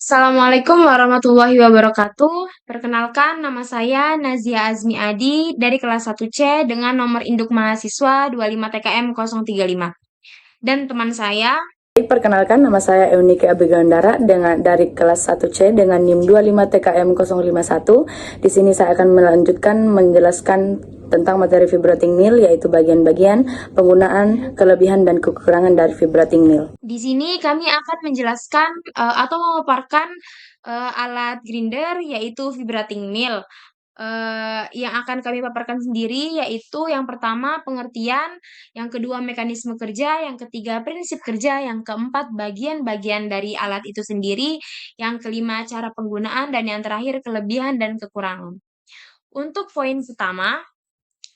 Assalamualaikum warahmatullahi wabarakatuh. Perkenalkan, nama saya Nazia Azmi Adi dari kelas 1C dengan nomor induk mahasiswa 25 TKM 035. Dan teman saya, Baik, perkenalkan nama saya Eunike Abigandara dari kelas 1C dengan NIM 25 TKM 051. Di sini saya akan melanjutkan menjelaskan tentang materi vibrating mill, yaitu bagian-bagian penggunaan, kelebihan dan kekurangan dari vibrating mill. di sini kami akan menjelaskan atau memaparkan alat grinder yaitu vibrating mill. Yang akan kami paparkan sendiri yaitu yang pertama pengertian, yang kedua mekanisme kerja, yang ketiga prinsip kerja, yang keempat bagian-bagian dari alat itu sendiri, yang kelima cara penggunaan, dan yang terakhir kelebihan dan kekurangan. Untuk poin pertama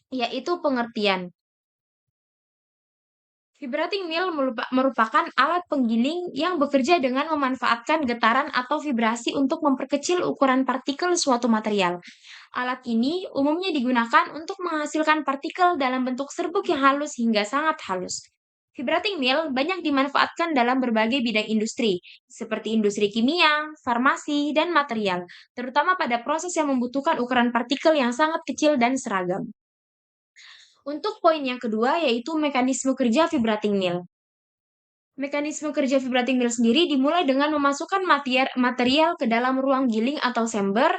yaitu pengertian. Vibrating mill merupakan alat penggiling yang bekerja dengan memanfaatkan getaran atau vibrasi untuk memperkecil ukuran partikel suatu material. Alat ini umumnya digunakan untuk menghasilkan partikel dalam bentuk serbuk yang halus hingga sangat halus. Vibrating mill banyak dimanfaatkan dalam berbagai bidang industri, seperti industri kimia, farmasi, dan material, terutama pada proses yang membutuhkan ukuran partikel yang sangat kecil dan seragam. Untuk poin yang kedua yaitu mekanisme kerja vibrating mill. Mekanisme kerja vibrating mill sendiri dimulai dengan memasukkan material ke dalam ruang giling atau chamber.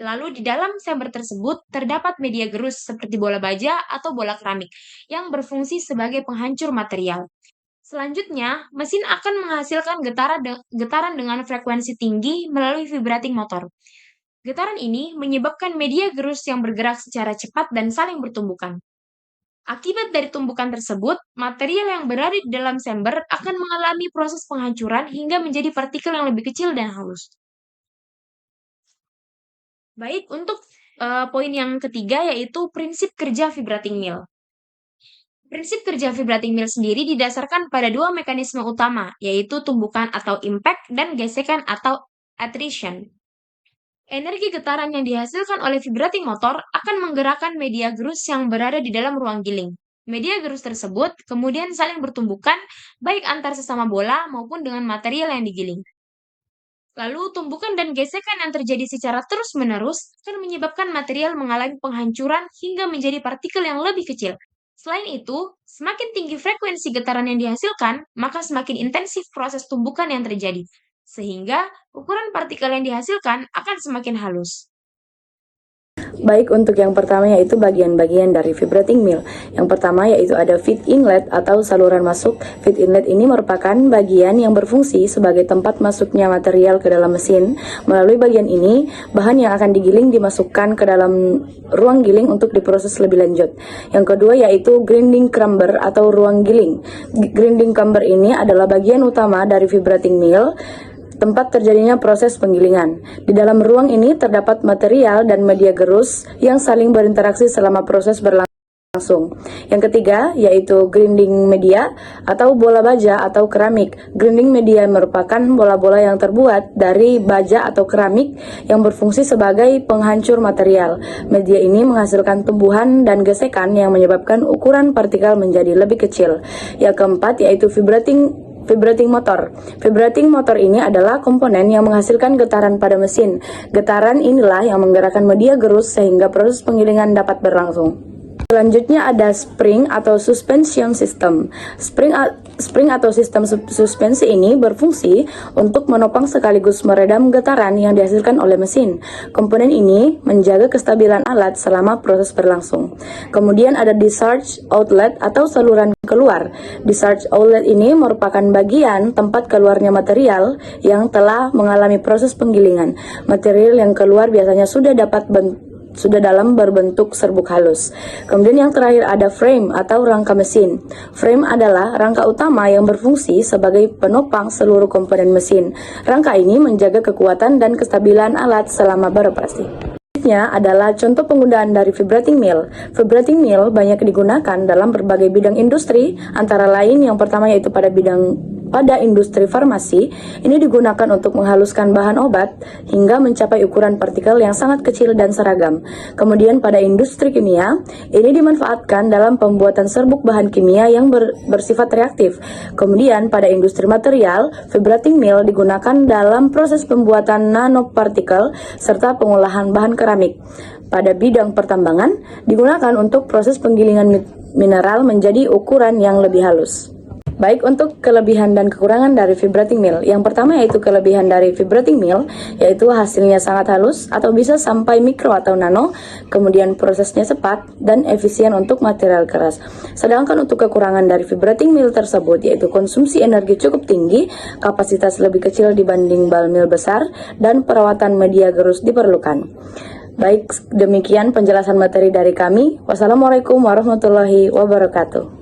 Lalu di dalam chamber tersebut terdapat media gerus seperti bola baja atau bola keramik yang berfungsi sebagai penghancur material. Selanjutnya, mesin akan menghasilkan getaran dengan frekuensi tinggi melalui vibrating motor. Getaran ini menyebabkan media gerus yang bergerak secara cepat dan saling bertumbukan. Akibat dari tumbukan tersebut, material yang berada di dalam chamber akan mengalami proses penghancuran hingga menjadi partikel yang lebih kecil dan halus. Baik, untuk poin yang ketiga yaitu prinsip kerja vibrating mill. Prinsip kerja vibrating mill sendiri didasarkan pada dua mekanisme utama, yaitu tumbukan atau impact dan gesekan atau attrition. Energi getaran yang dihasilkan oleh vibrating motor akan menggerakkan media gerus yang berada di dalam ruang giling. Media gerus tersebut kemudian saling bertumbukan baik antar sesama bola maupun dengan material yang digiling. Lalu, tumbukan dan gesekan yang terjadi secara terus-menerus akan menyebabkan material mengalami penghancuran hingga menjadi partikel yang lebih kecil. Selain itu, semakin tinggi frekuensi getaran yang dihasilkan, maka semakin intensif proses tumbukan yang terjadi, sehingga ukuran partikel yang dihasilkan akan semakin halus. Baik, untuk yang pertama yaitu bagian-bagian dari vibrating mill. Yang pertama yaitu ada feed inlet atau saluran masuk. Feed inlet ini merupakan bagian yang berfungsi sebagai tempat masuknya material ke dalam mesin. Melalui bagian ini, bahan yang akan digiling dimasukkan ke dalam ruang giling untuk diproses lebih lanjut. Yang kedua yaitu grinding chamber atau ruang giling. Grinding chamber ini adalah bagian utama dari vibrating mill, tempat terjadinya proses penggilingan. Di dalam ruang ini terdapat material dan media gerus yang saling berinteraksi selama proses berlangsung. Yang ketiga yaitu grinding media atau bola baja atau keramik. Grinding media merupakan bola-bola yang terbuat dari baja atau keramik yang berfungsi sebagai penghancur material. Media ini menghasilkan tumbuhan dan gesekan yang menyebabkan ukuran partikel menjadi lebih kecil. Yang keempat yaitu Vibrating motor. Vibrating motor ini adalah komponen yang menghasilkan getaran pada mesin. Getaran inilah yang menggerakkan media gerus sehingga proses penggilingan dapat berlangsung. Selanjutnya ada spring atau suspension system. Spring atau sistem suspensi ini berfungsi untuk menopang sekaligus meredam getaran yang dihasilkan oleh mesin. Komponen ini menjaga kestabilan alat selama proses berlangsung. Kemudian ada discharge outlet atau saluran keluar. Discharge outlet ini merupakan bagian tempat keluarnya material yang telah mengalami proses penggilingan. Material yang keluar biasanya sudah dalam berbentuk serbuk halus. Kemudian yang terakhir ada frame atau rangka mesin. Frame adalah rangka utama yang berfungsi sebagai penopang seluruh komponen mesin. Rangka ini menjaga kekuatan dan kestabilan alat selama beroperasi. Selanjutnya adalah contoh penggunaan dari vibrating mill. Vibrating mill banyak digunakan dalam berbagai bidang industri, antara lain yang pertama yaitu pada bidang Pada industri farmasi, ini digunakan untuk menghaluskan bahan obat hingga mencapai ukuran partikel yang sangat kecil dan seragam. Kemudian pada industri kimia, ini dimanfaatkan dalam pembuatan serbuk bahan kimia yang bersifat reaktif. Kemudian pada industri material, vibrating mill digunakan dalam proses pembuatan nanopartikel serta pengolahan bahan keramik. Pada bidang pertambangan, digunakan untuk proses penggilingan mineral menjadi ukuran yang lebih halus. Baik, untuk kelebihan dan kekurangan dari vibrating mill. Yang pertama yaitu kelebihan dari vibrating mill, yaitu hasilnya sangat halus atau bisa sampai mikro atau nano, kemudian prosesnya cepat dan efisien untuk material keras. Sedangkan untuk kekurangan dari vibrating mill tersebut yaitu konsumsi energi cukup tinggi, kapasitas lebih kecil dibanding ball mill besar, dan perawatan media gerus diperlukan. Baik, demikian penjelasan materi dari kami. Wassalamualaikum warahmatullahi wabarakatuh.